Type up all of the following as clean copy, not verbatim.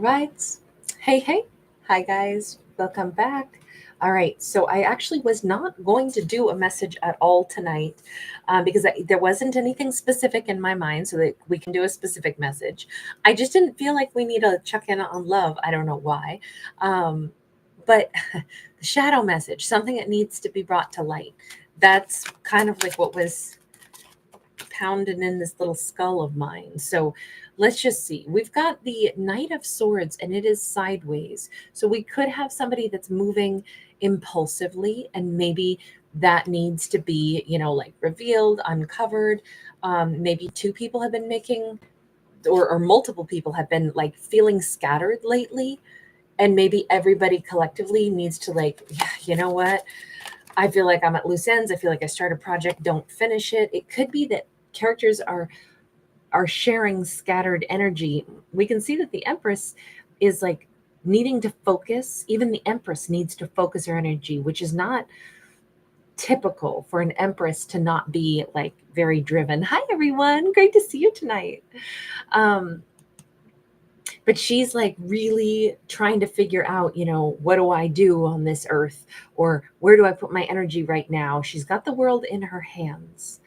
right. Hey. Hi, guys. Welcome back. All right. So, I actually was not going to do a message at all tonight because there wasn't anything specific in my mind so that we can do a specific message. I just didn't feel like we need to check in on love. I don't know why. Um, but the shadow message, something that needs to be brought to light. That's kind of like what was pounding in this little skull of mine. So let's just see. We've got the Knight of Swords and it is sideways. So we could have somebody that's moving impulsively and maybe that needs to be, like revealed, uncovered. Maybe two people have been making or multiple people have been like feeling scattered lately. And maybe everybody collectively needs to like, yeah, you know what? I feel like I'm at loose ends. I feel like I start a project, don't finish it. It could be that characters are sharing scattered energy. We can see that the Empress is like needing to focus. Even the Empress needs to focus her energy, which is not typical for an Empress to not be like very driven. Hi everyone, great to see you tonight. Um, but she's like really trying to figure out, what do I do on this earth, or where do I put my energy right now? She's got the world in her hands,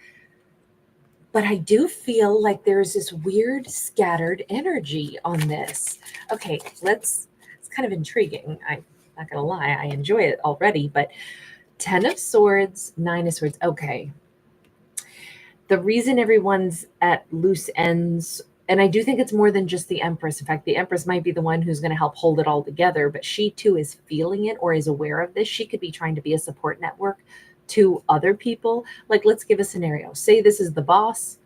but I do feel like there's this weird scattered energy on this. Okay, it's kind of intriguing. I'm not gonna lie, I enjoy it already, but 10 of Swords, 9 of Swords. Okay. The reason everyone's at loose ends, and I do think it's more than just the Empress. In fact, the Empress might be the one who's going to help hold it all together, but she too is feeling it or is aware of this. She could be trying to be a support network to other people. Like, let's give a scenario. Say this is the boss.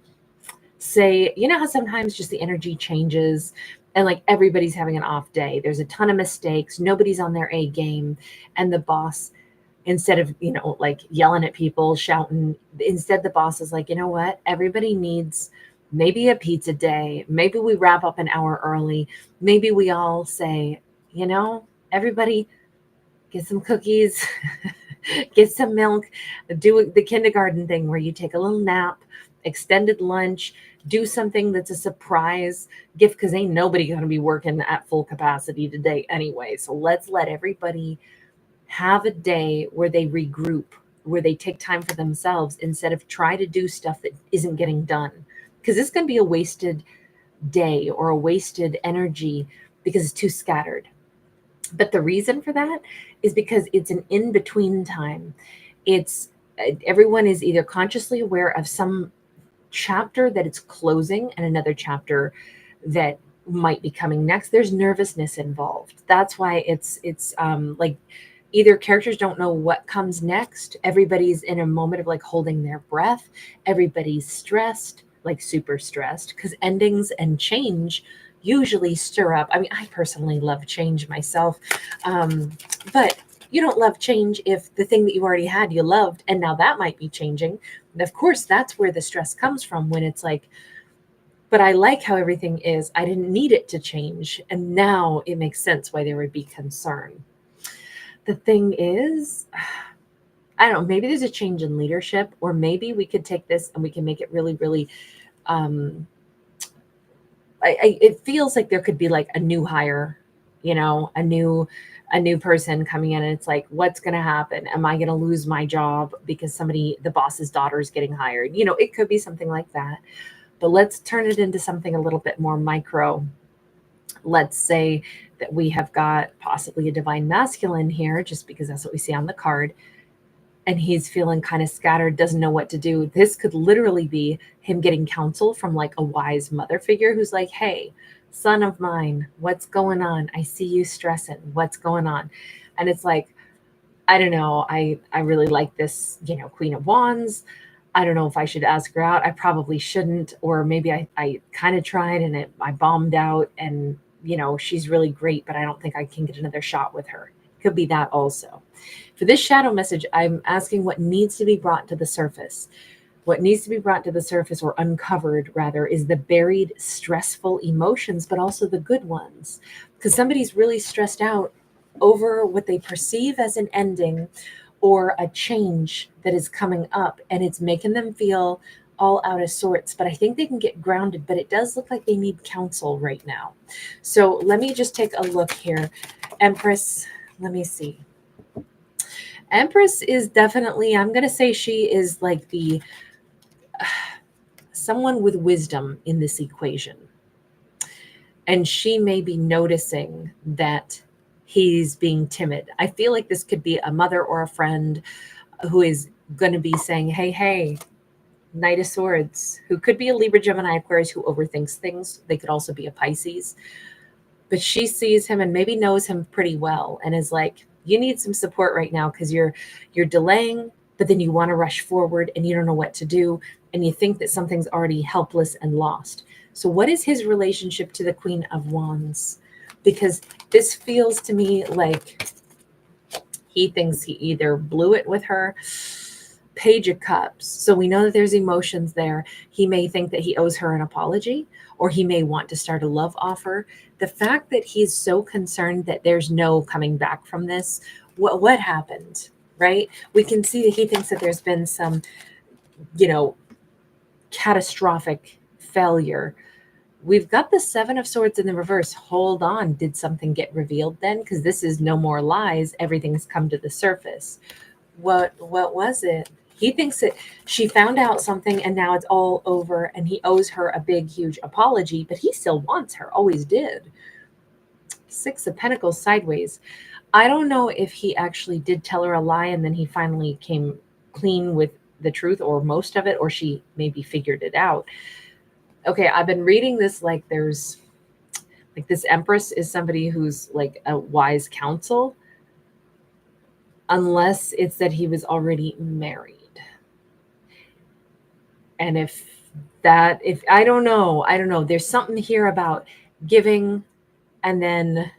Say, you know how sometimes just the energy changes and like everybody's having an off day. There's a ton of mistakes. Nobody's on their A game. And the boss, instead of, like yelling at people, shouting, instead the boss is like, you know what? Everybody needs maybe a pizza day. Maybe we wrap up an hour early. Maybe we all say, everybody get some cookies, get some milk, do the kindergarten thing where you take a little nap, extended lunch, do something that's a surprise gift because ain't nobody going to be working at full capacity today anyway. So let's let everybody have a day where they regroup, where they take time for themselves instead of try to do stuff that isn't getting done. Because this can be a wasted day or a wasted energy because it's too scattered. But the reason for that is because it's an in-between time. It's everyone is either consciously aware of some chapter that it's closing and another chapter that might be coming next. There's nervousness involved. That's why it's like either characters don't know what comes next. Everybody's in a moment of like holding their breath. Everybody's stressed, like super stressed, because endings and change usually stir up. I mean, I personally love change myself. But you don't love change if the thing that you already had you loved and now that might be changing. And of course, that's where the stress comes from when it's like, but I like how everything is. I didn't need it to change. And now it makes sense why there would be concern. The thing is, I don't know, maybe there's a change in leadership, or maybe we could take this and we can make it really, really, it feels like there could be like a new hire, a new person coming in, and it's like, what's going to happen? Am I going to lose my job because the boss's daughter is getting hired? It could be something like that. But let's turn it into something a little bit more micro. Let's say that we have got possibly a divine masculine here, just because that's what we see on the card, and he's feeling kind of scattered, doesn't know what to do. This could literally be him getting counsel from like a wise mother figure who's like, hey, son of mine, what's going on? I see you stressing. What's going on? And it's like, I don't know. I really like this, Queen of Wands. I don't know if I should ask her out. I probably shouldn't. Or maybe I kind of tried and I bombed out, and, she's really great, but I don't think I can get another shot with her. Could be that also. For this shadow message, I'm asking what needs to be brought to the surface. What needs to be brought to the surface, or uncovered rather, is the buried stressful emotions, but also the good ones. Because somebody's really stressed out over what they perceive as an ending or a change that is coming up, and it's making them feel all out of sorts, but I think they can get grounded, but it does look like they need counsel right now. So let me just take a look here. Empress, let me see. Empress is definitely, I'm going to say she is like the someone with wisdom in this equation. And she may be noticing that he's being timid. I feel like this could be a mother or a friend who is going to be saying, hey, Knight of Swords, who could be a Libra, Gemini, Aquarius who overthinks things. They could also be a Pisces. But she sees him and maybe knows him pretty well and is like, you need some support right now because you're delaying, but then you want to rush forward and you don't know what to do. And you think that something's already helpless and lost. So what is his relationship to the Queen of Wands? Because this feels to me like he thinks he either blew it with her. Page of Cups. So we know that there's emotions there. He may think that he owes her an apology, or he may want to start a love offer. The fact that he's so concerned that there's no coming back from this, what happened, right? We can see that he thinks that there's been some, catastrophic failure. We've got the Seven of Swords in the reverse. Hold on. Did something get revealed then? Because this is no more lies. Everything's come to the surface. What was it? He thinks that she found out something and now it's all over and he owes her a big, huge apology, but he still wants her, always did. Six of Pentacles sideways. I don't know if he actually did tell her a lie and then he finally came clean with the truth or most of it, or she maybe figured it out. Okay, I've been reading this like there's like this Empress is somebody who's like a wise counsel, unless it's that he was already married. And if I don't know, there's something here about giving and then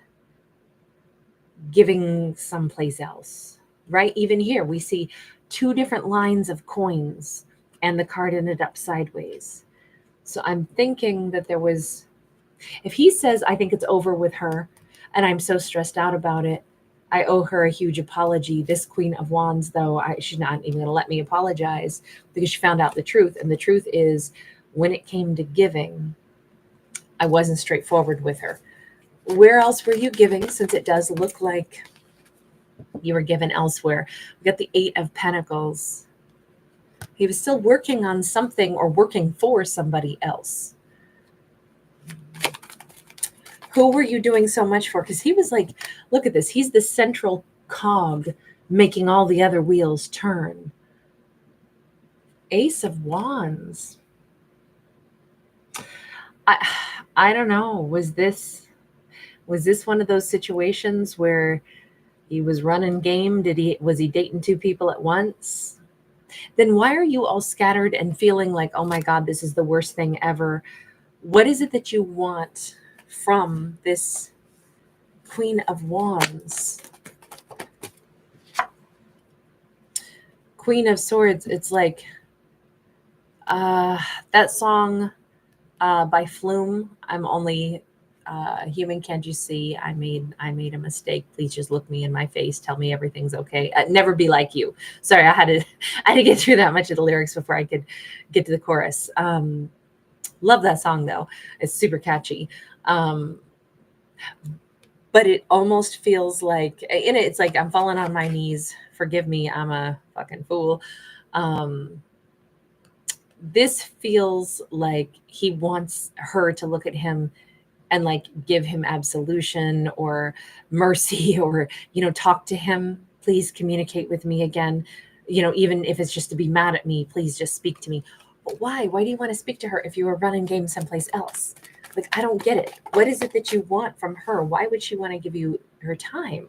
giving someplace else, right? Even here, we see two different lines of coins and the card ended up sideways. So I'm thinking that there was, if he says, I think it's over with her and I'm so stressed out about it, I owe her a huge apology. This Queen of Wands, though, she's not even going to let me apologize because she found out the truth. And the truth is, when it came to giving, I wasn't straightforward with her. Where else were you giving, since it does look like you were given elsewhere? We got the Eight of Pentacles. He was still working on something or working for somebody else. Who were you doing so much for? Because he was like, look at this. He's the central cog making all the other wheels turn. Ace of Wands. I don't know. Was this one of those situations where he was running game? Was he dating two people at once? Then why are you all scattered and feeling like, oh my God, this is the worst thing ever? What is it that you want from this Queen of Wands? Queen of Swords, it's like that song by Flume, I'm only human, can't you see? I made a mistake. Please just look me in my face. Tell me everything's okay. Never be like you. Sorry, I had to get through that much of the lyrics before I could get to the chorus. Love that song though. It's super catchy. But it almost feels like in it, it's like I'm falling on my knees. Forgive me, I'm a fucking fool. This feels like he wants her to look at him and like give him absolution or mercy or, talk to him. Please communicate with me again. Even if it's just to be mad at me, please just speak to me. But why? Why do you want to speak to her if you were running game someplace else? Like, I don't get it. What is it that you want from her? Why would she want to give you her time?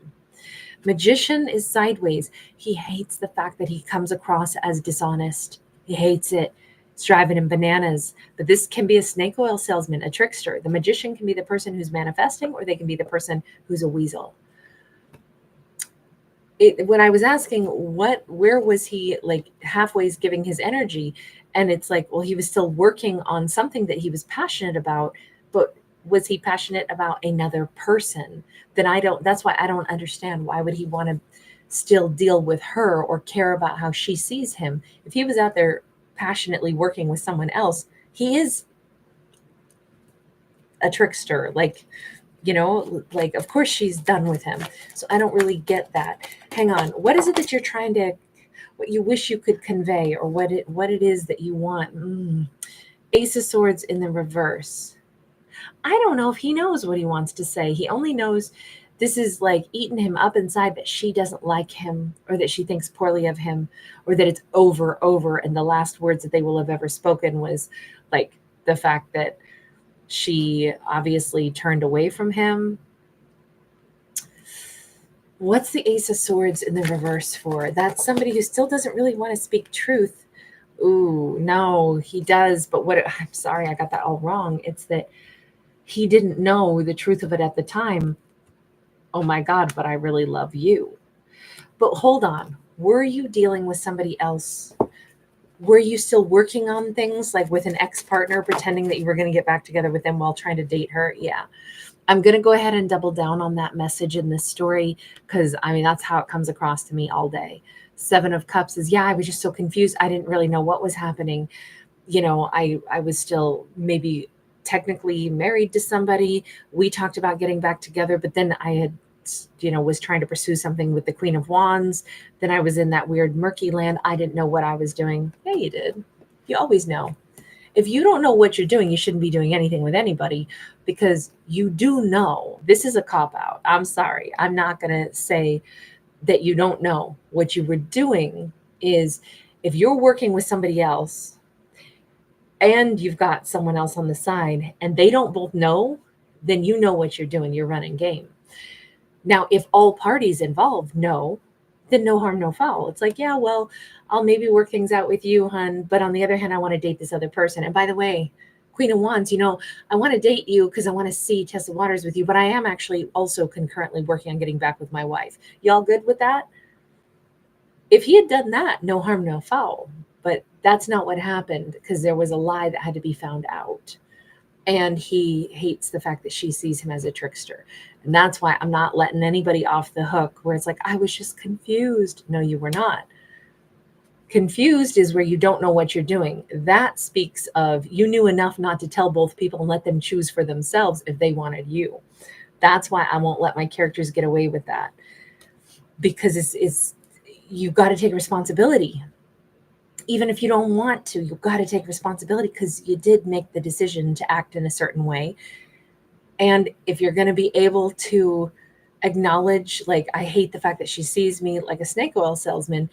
Magician is sideways. He hates the fact that he comes across as dishonest. He hates it. It's driving him bananas. But this can be a snake oil salesman, a trickster. The magician can be the person who's manifesting, or they can be the person who's a weasel. When I was asking where was he like halfway giving his energy, and it's like, well, he was still working on something that he was passionate about, but was he passionate about another person? Then that's why I don't understand. Why would he want to still deal with her or care about how she sees him? If he was out there passionately working with someone else, he is a trickster. Like, like, of course she's done with him. So I don't really get that. Hang on. What is it that you're trying to, what you wish you could convey, or what it is that you want? Ace of Swords in the reverse. I don't know if he knows what he wants to say. He only knows this is like eating him up inside, that she doesn't like him, or that she thinks poorly of him, or that it's over. And the last words that they will have ever spoken was like the fact that she obviously turned away from him. What's the Ace of Swords in the reverse for? That's somebody who still doesn't really want to speak truth. Ooh, no, he does. But I'm sorry, I got that all wrong. It's that he didn't know the truth of it at the time. Oh my God, but I really love you. But hold on. Were you dealing with somebody else? Were you still working on things, like with an ex-partner, pretending that you were going to get back together with them while trying to date her? Yeah. I'm going to go ahead and double down on that message in this story, because I mean, that's how it comes across to me all day. 7 of Cups is, yeah, I was just so confused. I didn't really know what was happening. I was still maybe technically married to somebody. We talked about getting back together, but then I had, was trying to pursue something with the Queen of Wands. Then I was in that weird murky land. I didn't know what I was doing. Yeah, you did. You always know. If you don't know what you're doing, you shouldn't be doing anything with anybody, because you do know. This is a cop-out. I'm sorry. I'm not going to say that you don't know. What you were doing is, if you're working with somebody else and you've got someone else on the side and they don't both know, then you know what you're doing. You're running game. Now, if all parties involved know, then no harm, no foul. It's like, yeah, well, I'll maybe work things out with you, hun. But on the other hand, I want to date this other person. And by the way, Queen of Wands, I want to date you because I want to test the waters with you. But I am actually also concurrently working on getting back with my wife. Y'all good with that? If he had done that, no harm, no foul. But that's not what happened, because there was a lie that had to be found out. And he hates the fact that she sees him as a trickster. And that's why I'm not letting anybody off the hook where it's like, I was just confused. No, you were not. Confused is where you don't know what you're doing. That speaks of you knew enough not to tell both people and let them choose for themselves if they wanted you. That's why I won't let my characters get away with that. Because it's you've got to take responsibility. Even if you don't want to, you've got to take responsibility, because you did make the decision to act in a certain way. And if you're going to be able to acknowledge, like, I hate the fact that she sees me like a snake oil salesman,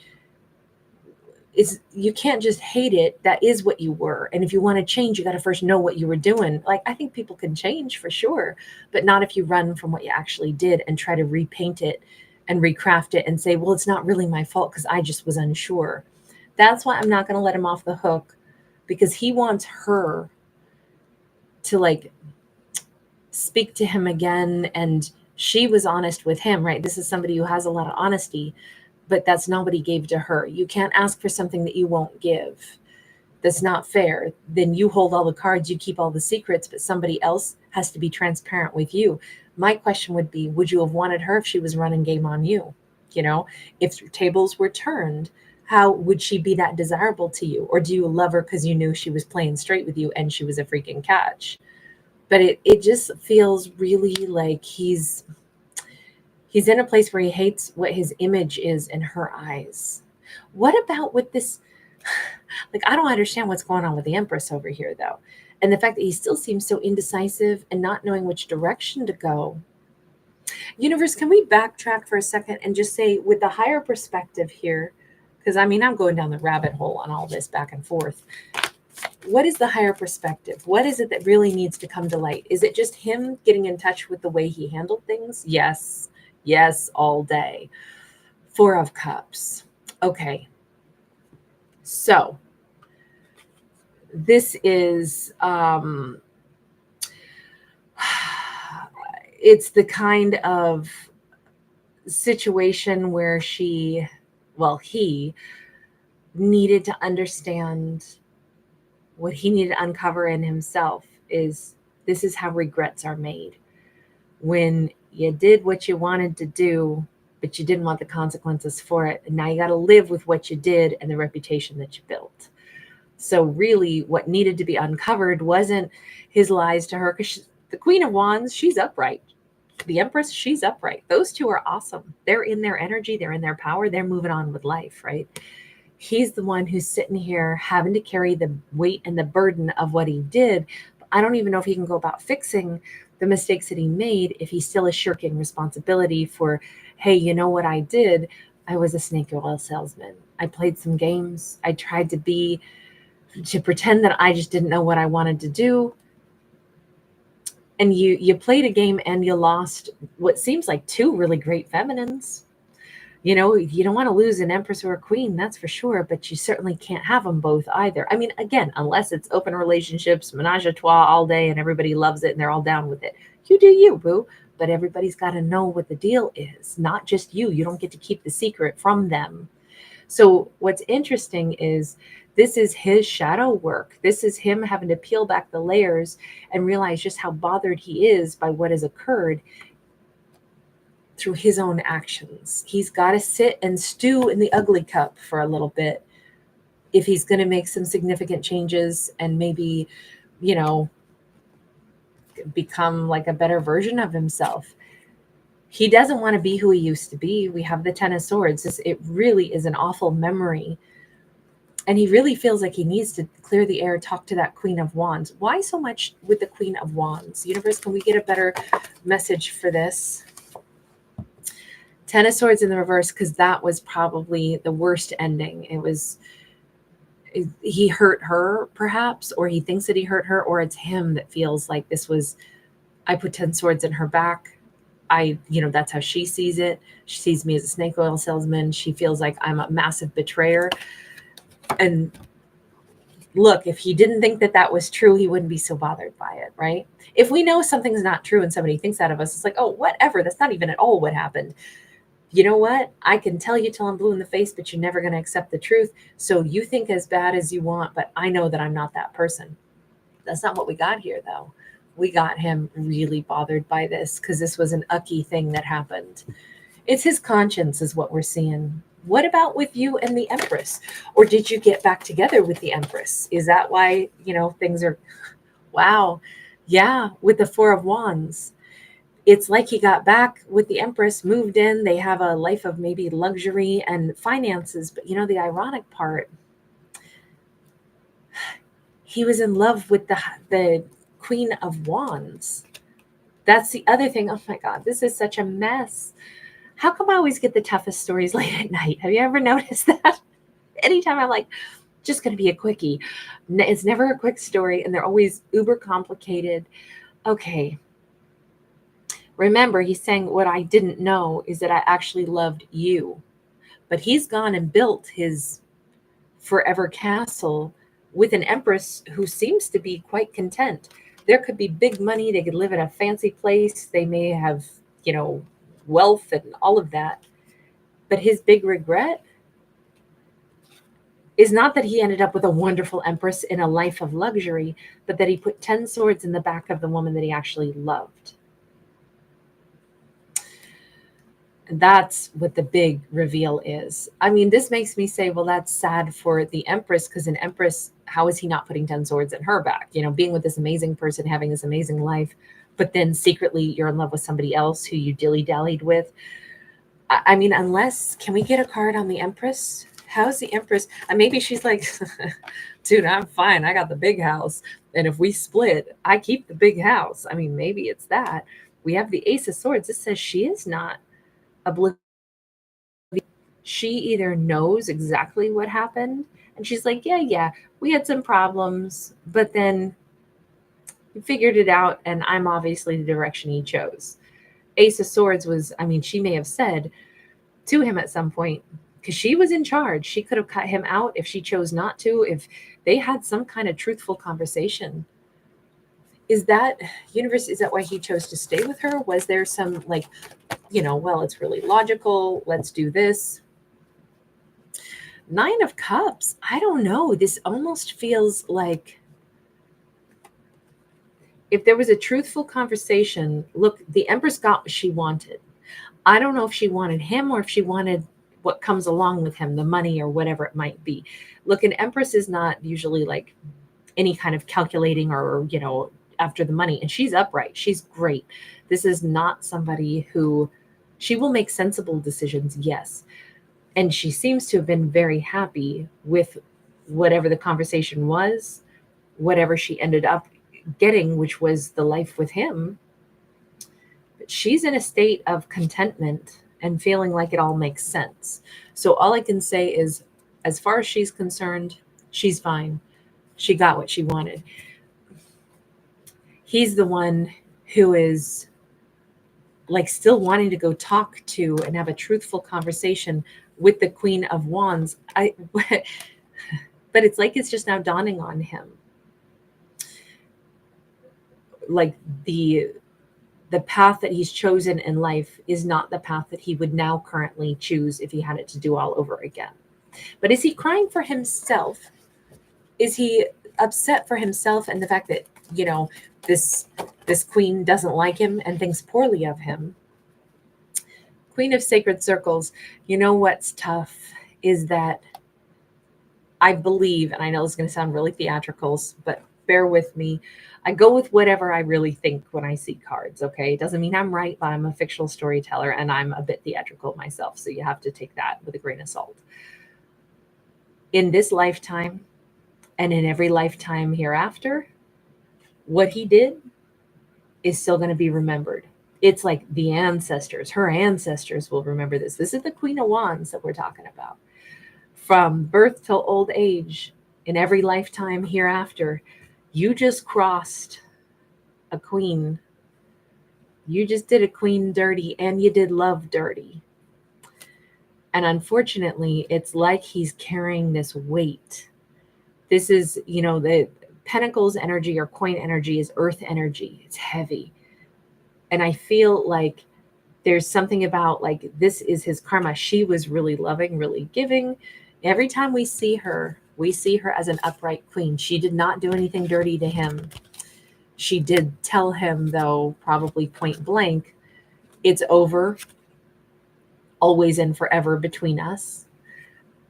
you can't just hate it. That is what you were. And if you want to change, you got to first know what you were doing. Like, I think people can change for sure, but not if you run from what you actually did and try to repaint it and recraft it and say, well, it's not really my fault because I just was unsure. That's why I'm not going to let him off the hook, because he wants her to, like, speak to him again. And she was honest with him, right? This is somebody who has a lot of honesty, but that's not what he gave to her. You can't ask for something that you won't give. That's not fair. Then you hold all the cards, you keep all the secrets, but somebody else has to be transparent with you. My question would be, would you have wanted her if she was running game on you? If tables were turned, how would she be that desirable to you? Or do you love her because you knew she was playing straight with you and she was a freaking catch? But it just feels really like he's in a place where he hates what his image is in her eyes. What about with this? Like, I don't understand what's going on with the Empress over here, though. And the fact that he still seems so indecisive and not knowing which direction to go. Universe, can we backtrack for a second and just say, with the higher perspective here, because I mean, I'm going down the rabbit hole on all this back and forth. What is the higher perspective? What is it that really needs to come to light? Is it just him getting in touch with the way he handled things? Yes, all day. 4 of Cups. Okay. So this is, it's the kind of situation where he needed to understand what he needed to uncover in himself. This is how regrets are made. When you did what you wanted to do, but you didn't want the consequences for it. And now you got to live with what you did and the reputation that you built. So really what needed to be uncovered wasn't his lies to her, because the Queen of Wands, she's upright. The Empress, she's upright. Those two are awesome. They're in their energy, they're in their power, they're moving on with life, right? He's the one who's sitting here having to carry the weight and the burden of what he did. I don't even know if he can go about fixing the mistakes that he made if he still is shirking responsibility for, hey, you know what I did? I was a snake oil salesman. I played some games. I tried to pretend that I just didn't know what I wanted to do. And you played a game and you lost what seems like two really great feminines. You know, you don't want to lose an empress or a queen, that's for sure, but you certainly can't have them both either. I mean, again, unless it's open relationships, menage a trois all day and everybody loves it and they're all down with it. You do you, boo. But everybody's got to know what the deal is, not just you. You don't get to keep the secret from them. So what's interesting is this is his shadow work. This is him having to peel back the layers and realize just how bothered he is by what has occurred through his own actions. He's got to sit and stew in the ugly cup for a little bit if he's going to make some significant changes and maybe, you know, become like a better version of himself. He doesn't want to be who he used to be. We have the Ten of Swords. It really is an awful memory. And he really feels like he needs to clear the air, talk to that Queen of Wands. Why so much with the Queen of Wands? Universe, can we get a better message for this? Ten of Swords in the reverse, because that was probably the worst ending. It was, he hurt her perhaps, or he thinks that he hurt her, or it's him that feels like this was, I put 10 swords in her back. That's how she sees it. She sees me as a snake oil salesman. She feels like I'm a massive betrayer. And look, if he didn't think that that was true, he wouldn't be so bothered by it, right? If we know something's not true and somebody thinks that of us, it's like, oh, whatever. That's not even at all what happened. You know what? I can tell you till I'm blue in the face, but you're never going to accept the truth. So you think as bad as you want, but I know that I'm not that person. That's not what we got here, though. We got him really bothered by this because this was an ucky thing that happened. It's his conscience is what we're seeing. What about with you and the Empress? Or did you get back together with the Empress? Is that why, things are, wow. Yeah, with the Four of Wands. It's like he got back with the Empress, moved in. They have a life of maybe luxury and finances. But the ironic part, he was in love with the Queen of Wands. That's the other thing. Oh my God, this is such a mess. How come I always get the toughest stories late at night? Have you ever noticed that? Anytime I'm like, just going to be a quickie. It's never a quick story, and they're always uber complicated. Okay. Remember, he's saying what I didn't know is that I actually loved you. But he's gone and built his forever castle with an empress who seems to be quite content. There could be big money. They could live in a fancy place. They may have, wealth and all of that. But his big regret is not that he ended up with a wonderful empress in a life of luxury, but that he put 10 swords in the back of the woman that he actually loved. That's what the big reveal is. I mean, this makes me say, well, that's sad for the Empress, because an Empress, how is he not putting 10 swords in her back? Being with this amazing person, having this amazing life, but then secretly you're in love with somebody else who you dilly-dallied with. I mean, unless, can we get a card on the Empress? How's the Empress? Maybe she's like, dude, I'm fine. I got the big house. And if we split, I keep the big house. I mean, maybe it's that. We have the Ace of Swords. This says she is not oblivious. She either knows exactly what happened and she's like, yeah, we had some problems, but then we figured it out, and I'm obviously the direction he chose. Ace of Swords was, she may have said to him at some point, because she was in charge, she could have cut him out if she chose not to, if they had some kind of truthful conversation. Is that, universe, is that why he chose to stay with her? Was there some well, it's really logical, let's do this? Nine of Cups. I don't know. This almost feels like if there was a truthful conversation, look, the Empress got what she wanted. I don't know if she wanted him or if she wanted what comes along with him, the money or whatever it might be. Look, an Empress is not usually like any kind of calculating or, after the money. And she's upright. She's great. This is not somebody who, she will make sensible decisions, yes. And she seems to have been very happy with whatever the conversation was, whatever she ended up getting, which was the life with him. But she's in a state of contentment and feeling like it all makes sense. So all I can say is, as far as she's concerned, she's fine. She got what she wanted. He's the one who is like still wanting to go talk to and have a truthful conversation with the Queen of Wands. But it's like it's just now dawning on him. Like the path that he's chosen in life is not the path that he would now currently choose if he had it to do all over again. But is he crying for himself? Is he upset for himself and the fact that, this queen doesn't like him and thinks poorly of him? Queen of Sacred Circles, what's tough is that I believe, and I know this is going to sound really theatrical, but bear with me. I go with whatever I really think when I see cards, okay? It doesn't mean I'm right, but I'm a fictional storyteller and I'm a bit theatrical myself. So you have to take that with a grain of salt. In this lifetime and in every lifetime hereafter, what he did is still going to be remembered. It's like the ancestors, her ancestors will remember this. This is the Queen of Wands that we're talking about. From birth till old age, in every lifetime hereafter, you just crossed a queen. You just did a queen dirty and you did love dirty. And unfortunately, it's like he's carrying this weight. This is, the Pentacles energy or coin energy is earth energy. It's heavy. And I feel like there's something about like, this is his karma. She was really loving, really giving. Every time we see her as an upright queen. She did not do anything dirty to him. She did tell him, though, probably point blank, it's over, always and forever between us.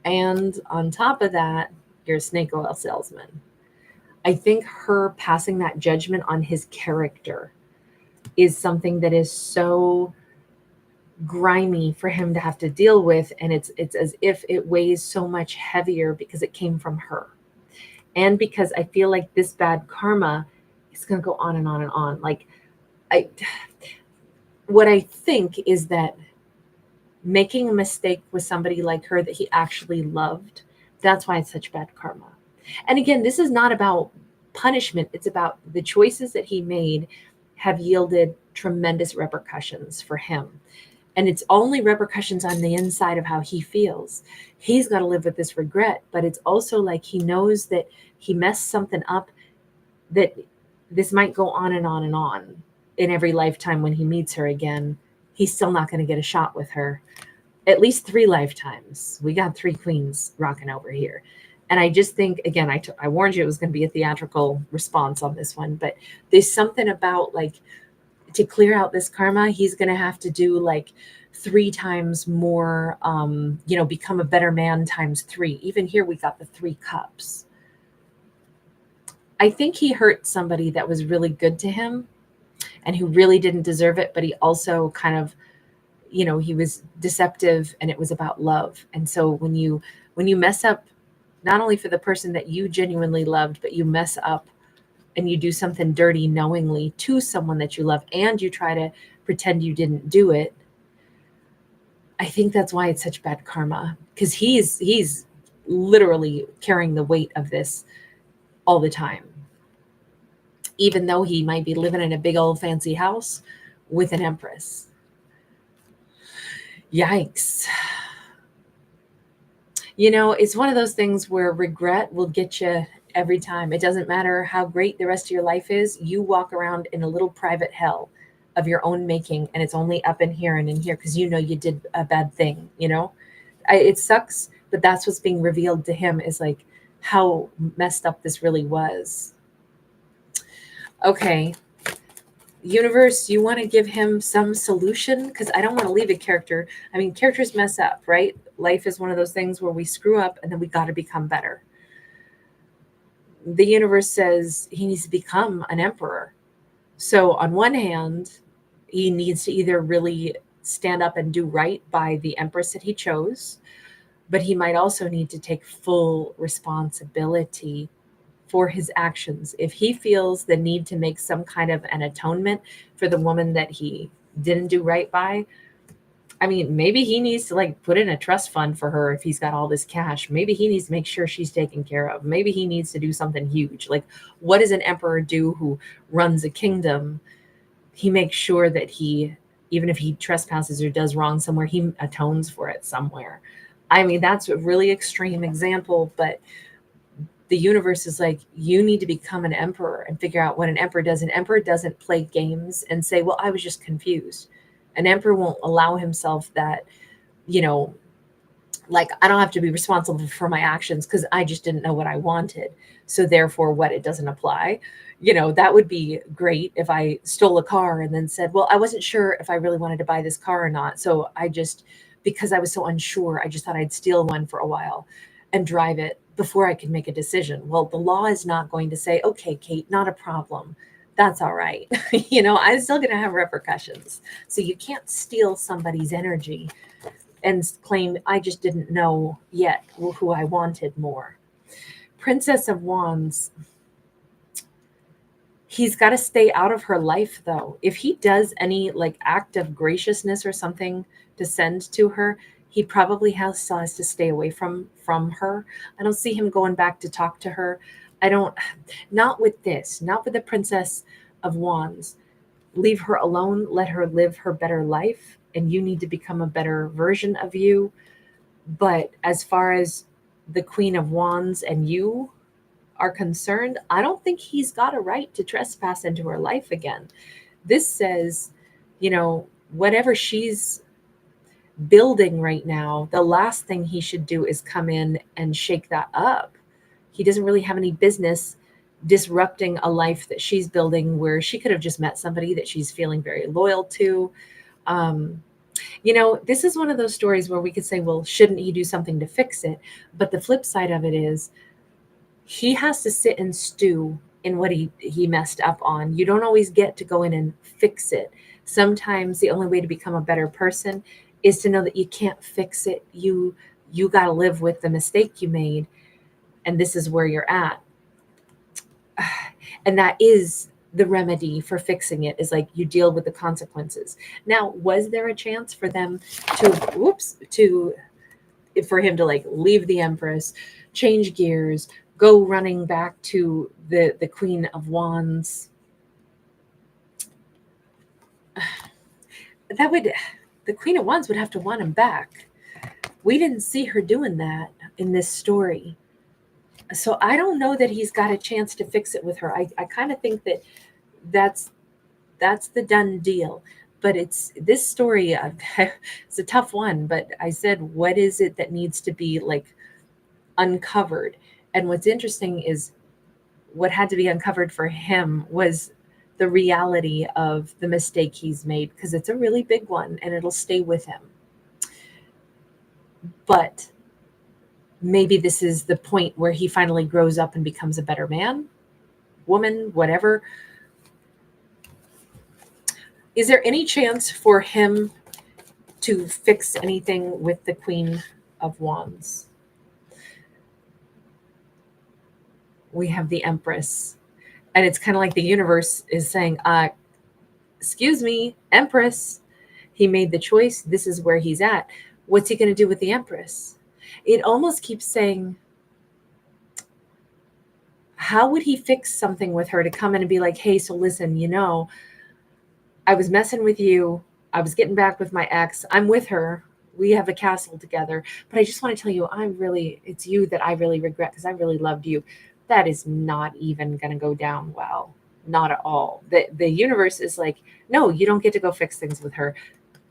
And on top of that, you're a snake oil salesman. I think her passing that judgment on his character is something that is so grimy for him to have to deal with, and it's as if it weighs so much heavier because it came from her, and because I feel like this bad karma is going to go on and on and on. Like what I think is that making a mistake with somebody like her that he actually loved, that's why it's such bad karma. And again, this is not about punishment. It's about the choices that he made have yielded tremendous repercussions for him. And it's only repercussions on the inside of how he feels. He's got to live with this regret, but it's also like he knows that he messed something up, that this might go on and on and on. In every lifetime when he meets her again, he's still not going to get a shot with her. At least 3 lifetimes. We got 3 queens rocking over here. And I just think, again, I warned you it was going to be a theatrical response on this one, but there's something about like, to clear out this karma, he's going to have to do like 3 times more, become a better man times 3. Even here, we got the 3 cups. I think he hurt somebody that was really good to him and who really didn't deserve it. But he also kind of, he was deceptive and it was about love. And so when you mess up, not only for the person that you genuinely loved, but you mess up and you do something dirty knowingly to someone that you love and you try to pretend you didn't do it, I think that's why it's such bad karma, because he's literally carrying the weight of this all the time, even though he might be living in a big old fancy house with an empress. Yikes. It's one of those things where regret will get you every time. It doesn't matter how great the rest of your life is. You walk around in a little private hell of your own making, and it's only up in here and in here because you did a bad thing. It sucks, but that's what's being revealed to him, is like how messed up this really was. Okay. universe, you want to give him some solution, because I don't want to leave a character. I mean, characters mess up, right? Life is one of those things where we screw up and then we got to become better. The universe says he needs to become an emperor. So on one hand, he needs to either really stand up and do right by the empress that he chose, but he might also need to take full responsibility for his actions. If he feels the need to make some kind of an atonement for the woman that he didn't do right by, I mean, maybe he needs to like put in a trust fund for her if he's got all this cash. Maybe he needs to make sure she's taken care of. Maybe he needs to do something huge. Like, what does an emperor do who runs a kingdom? He makes sure that he, even if he trespasses or does wrong somewhere, he atones for it somewhere. I mean, that's a really extreme example, but the universe is like, you need to become an emperor and figure out what an emperor does. An emperor doesn't play games and say, well, I was just confused. An emperor won't allow himself that, you know, like, I don't have to be responsible for my actions because I just didn't know what I wanted. So therefore, what, it doesn't apply. You know, that would be great if I stole a car and then said, well, I wasn't sure if I really wanted to buy this car or not. So I just, because I was so unsure, I just thought I'd steal one for a while and drive it before I could make a decision. Well, the law is not going to say, okay, Kate, not a problem. That's all right. You know, I'm still going to have repercussions. So you can't steal somebody's energy and claim, I just didn't know yet who I wanted more. Princess of Wands. He's got to stay out of her life, though. If he does any like act of graciousness or something to send to her, he probably still has to stay away from her. I don't see him going back to talk to her. I don't, not with this, not with the Princess of Wands. Leave her alone, let her live her better life, and you need to become a better version of you. But as far as the Queen of Wands and you are concerned, I don't think he's got a right to trespass into her life again. This says, you know, whatever she's building right now, the last thing he should do is come in and shake that up. He doesn't really have any business disrupting a life that she's building, where she could have just met somebody that she's feeling very loyal to. Um, you know, this is one of those stories where we could say, well, shouldn't he do something to fix it? But the flip side of it is, he has to sit and stew in what he messed up on. You don't always get to go in and fix it. Sometimes the only way to become a better person is to know that you can't fix it. You got to live with the mistake you made, and this is where you're at. And that is the remedy for fixing it, is like you deal with the consequences. Now, was there a chance for them for him to like leave the Empress, change gears, go running back to the Queen of Wands? That would, the Queen of Wands would have to want him back. We didn't see her doing that in this story. So I don't know that he's got a chance to fix it with her. I kind of think that that's the done deal. But it's this story, it's a tough one. But I said, what is it that needs to be like uncovered? And what's interesting is what had to be uncovered for him was the reality of the mistake he's made, because it's a really big one and it'll stay with him. But maybe this is the point where he finally grows up and becomes a better man, woman, whatever. Is there any chance for him to fix anything with the Queen of Wands? We have the Empress. And it's kind of like the universe is saying, excuse me, Empress, he made the choice. This is where he's at. What's he going to do with the Empress? It almost keeps saying, how would he fix something with her to come in and be like, hey, so listen, you know, I was messing with you. I was getting back with my ex. I'm with her. We have a castle together. But I just want to tell you, it's you that I really regret, because I really loved you. That is not even going to go down well. Not at all. The universe is like, no, you don't get to go fix things with her.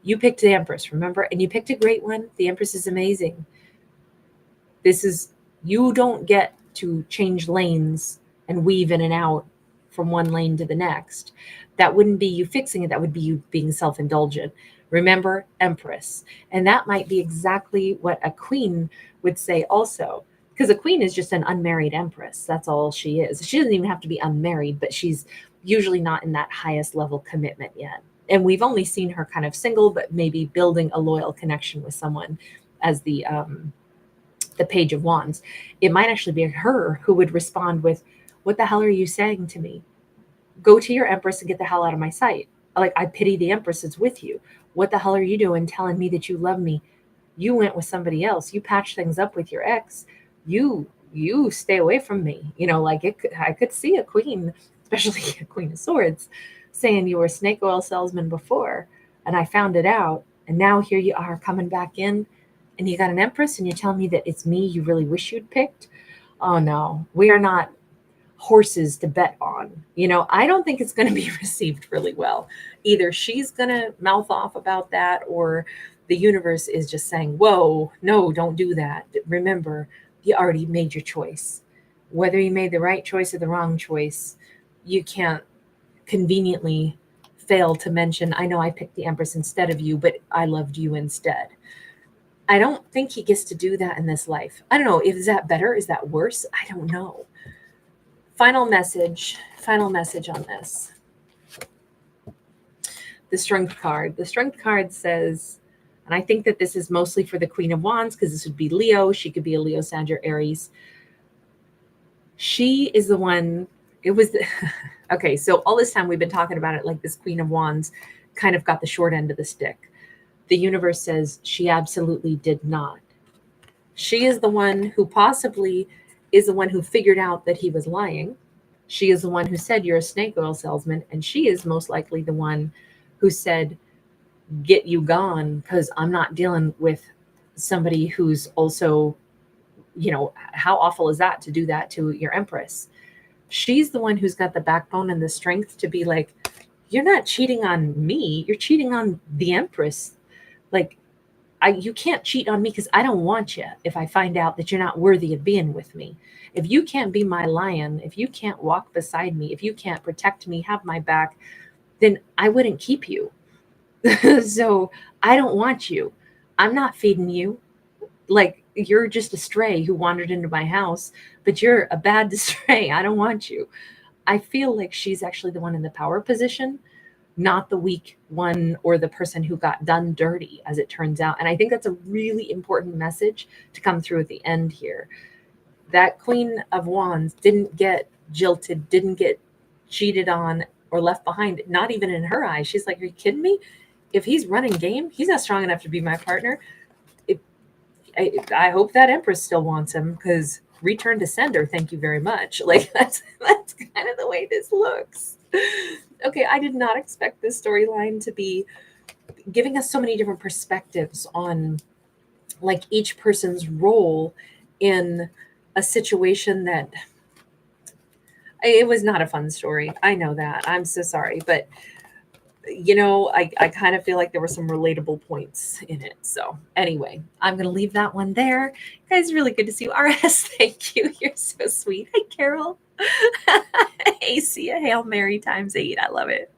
You picked the Empress, remember? And you picked a great one. The Empress is amazing. You don't get to change lanes and weave in and out from one lane to the next. That wouldn't be you fixing it. That would be you being self-indulgent. Remember, Empress. And that might be exactly what a queen would say also. Because a queen is just an unmarried empress. That's all she is. She doesn't even have to be unmarried, but she's usually not in that highest level commitment yet. And we've only seen her kind of single, but maybe building a loyal connection with someone as the Page of Wands. It might actually be her who would respond with, "What the hell are you saying to me? Go to your Empress and get the hell out of my sight. Like, I pity the Empress that's with you. What the hell are you doing telling me that you love me? You went with somebody else. You patched things up with your ex. You stay away from me." Like I could see a queen, especially a Queen of Swords, saying you were a snake oil salesman before, and I found it out, and now here you are coming back in, and you got an Empress, and you're telling me that it's me you really wish you'd picked. Oh no, we are not horses to bet on. I don't think it's going to be received really well. Either she's going to mouth off about that, or the universe is just saying, whoa, no, don't do that. Remember, you already made your choice. Whether you made the right choice or the wrong choice, you can't conveniently fail to mention, I know I picked the Empress instead of you, but I loved you instead. I don't think he gets to do that in this life. I don't know. Is that better? Is that worse? I don't know. Final message on this. The Strength card. The Strength card says, and I think that this is mostly for the Queen of Wands, because this would be Leo. She could be a Leo, Sag, or Aries. She is the one, okay, so all this time we've been talking about it like this Queen of Wands kind of got the short end of the stick. The universe says she absolutely did not. She is the one who possibly is the one who figured out that he was lying. She is the one who said, you're a snake oil salesman. And she is most likely the one who said, get you gone, because I'm not dealing with somebody who's also, how awful is that to do that to your Empress? She's the one who's got the backbone and the strength to be like, you're not cheating on me. You're cheating on the Empress. Like, you can't cheat on me because I don't want you if I find out that you're not worthy of being with me. If you can't be my lion, if you can't walk beside me, if you can't protect me, have my back, then I wouldn't keep you. So I don't want you. I'm not feeding you. Like, you're just a stray who wandered into my house, but you're a bad stray. I don't want you. I feel like she's actually the one in the power position, not the weak one or the person who got done dirty, as it turns out. And I think that's a really important message to come through at the end here. That Queen of Wands didn't get jilted, didn't get cheated on or left behind, not even in her eyes. She's like, are you kidding me? If he's running game, he's not strong enough to be my partner. I hope that Empress still wants him, because return to sender, thank you very much. Like, that's kind of the way this looks. Okay, I did not expect this storyline to be giving us so many different perspectives on like each person's role in a situation that it was not a fun story. I know that. I'm so sorry, but I kind of feel like there were some relatable points in it. So anyway, I'm going to leave that one there. Guys, really good to see you. RS, thank you. You're so sweet. Hi, Carol. Hey, see ya. Hail Mary ×8. I love it.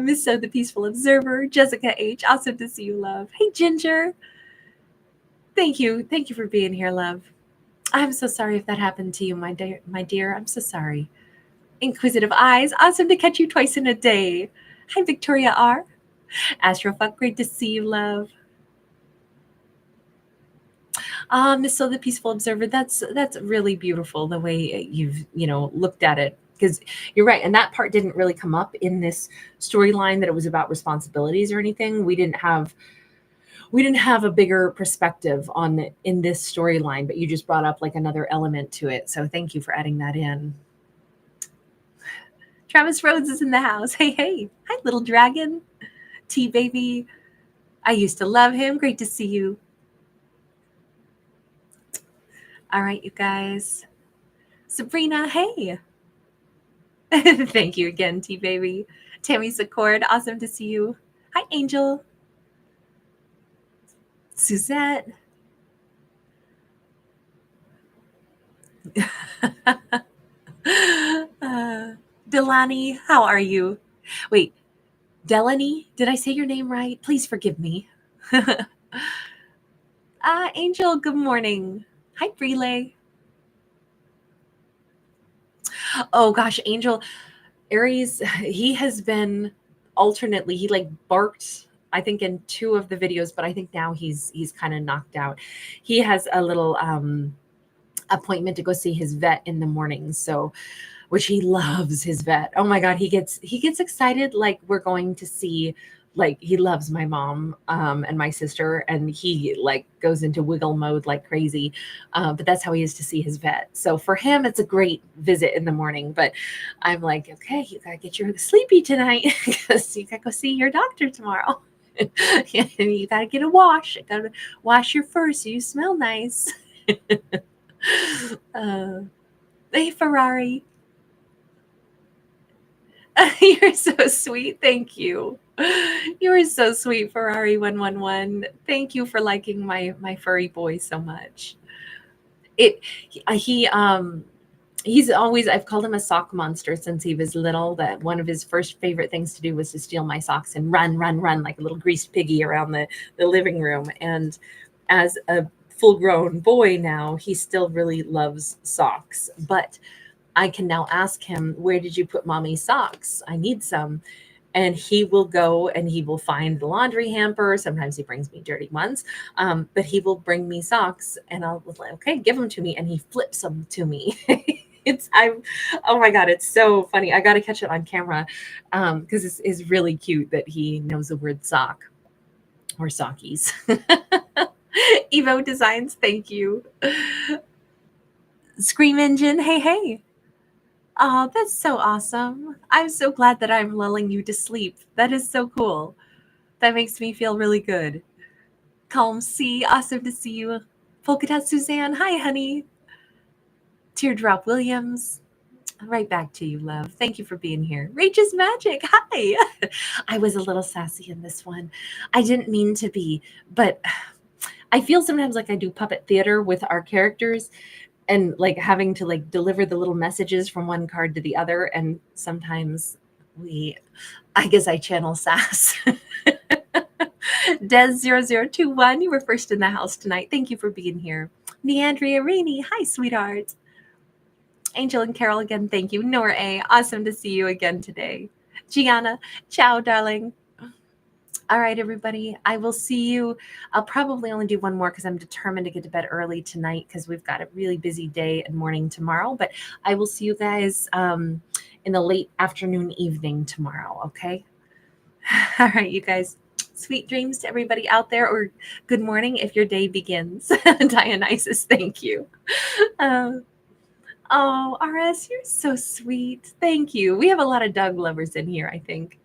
Miss So, the Peaceful Observer. Jessica H. Awesome to see you, love. Hey, Ginger. Thank you. Thank you for being here, love. I'm so sorry if that happened to you, my dear. I'm so sorry. Inquisitive Eyes. Awesome to catch you twice in a day. Hi, Victoria R. Astrofuck, great to see you, love. Miss So, the Peaceful Observer. That's really beautiful, the way you've looked at it, because you're right, and that part didn't really come up in this storyline, that it was about responsibilities or anything. We didn't have a bigger perspective on it in this storyline, but you just brought up like another element to it. So thank you for adding that in. Travis Rhodes is in the house. Hey. Hi, little dragon. T-Baby. I used to love him. Great to see you. All right, you guys. Sabrina, hey. Thank you again, T-Baby. Tammy Secord, awesome to see you. Hi, Angel. Suzette. Delani, how are you? Wait, Delaney, did I say your name right? Please forgive me. Angel, good morning. Hi, Brele. Oh gosh, Angel, Aries, he has been alternately, he like barked, I think in 2 of the videos, but I think now he's kind of knocked out. He has a little appointment to go see his vet in the morning. So, which he loves his vet. Oh my God, he gets excited like we're going to see, like he loves my mom and my sister, and he like goes into wiggle mode like crazy. But that's how he is to see his vet. So for him, it's a great visit in the morning. But I'm like, okay, you gotta get your sleepy tonight because you gotta go see your doctor tomorrow. And you gotta get a wash. You gotta wash your fur so you smell nice. uh, Hey, Ferrari. You're so sweet. Thank you. You are so sweet, Ferrari 111. Thank you for liking my furry boy so much. It he he's always, I've called him a sock monster since he was little. That one of his first favorite things to do was to steal my socks and run like a little greased piggy around the living room. And as a full grown boy now, he still really loves socks. But I can now ask him, where did you put mommy's socks? I need some. And he will go and he will find the laundry hamper. Sometimes he brings me dirty ones, but he will bring me socks and I'll be like, okay, give them to me. And he flips them to me. Oh my God, it's so funny. I got to catch it on camera because it's really cute that he knows the word sock or sockies. Evo Designs, thank you. Scream Engine, hey, hey. Oh, that's so awesome. I'm so glad that I'm lulling you to sleep. That is so cool. That makes me feel really good. Calm C, awesome to see you. Polka Dot Suzanne, hi, honey. Teardrop Williams, right back to you, love. Thank you for being here. Rachel's Magic, hi. I was a little sassy in this one. I didn't mean to be, but I feel sometimes like I do puppet theater with our characters and like having to like deliver the little messages from one card to the other. And sometimes I guess I channel sass. Des0021, you were first in the house tonight. Thank you for being here. Neandria Rainey, hi, sweetheart. Angel and Carol again, thank you. Nora A, awesome to see you again today. Gianna, ciao, darling. All right, everybody. I will see you. I'll probably only do one more because I'm determined to get to bed early tonight because we've got a really busy day and morning tomorrow. But I will see you guys in the late afternoon, evening tomorrow. Okay. All right, you guys. Sweet dreams to everybody out there, or good morning if your day begins. Dionysus, thank you. Um, oh, RS, you're so sweet. Thank you. We have a lot of dog lovers in here, I think.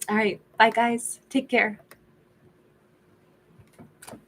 All right. Bye, guys. Take care.